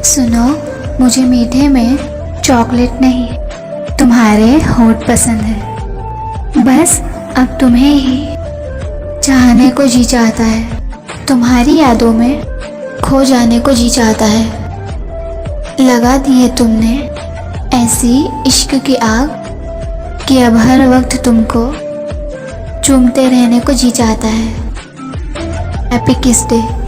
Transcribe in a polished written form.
सुनो, मुझे मीठे में चॉकलेट नहीं, तुम्हारे होठ पसंद है। बस अब तुम्हें ही चाहने को जी चाहता है, तुम्हारी यादों में खो जाने को जी चाहता है। लगा दी है तुमने ऐसी इश्क की आग कि अब हर वक्त तुमको चूमते रहने को जी चाहता है। हैप्पी किस डे।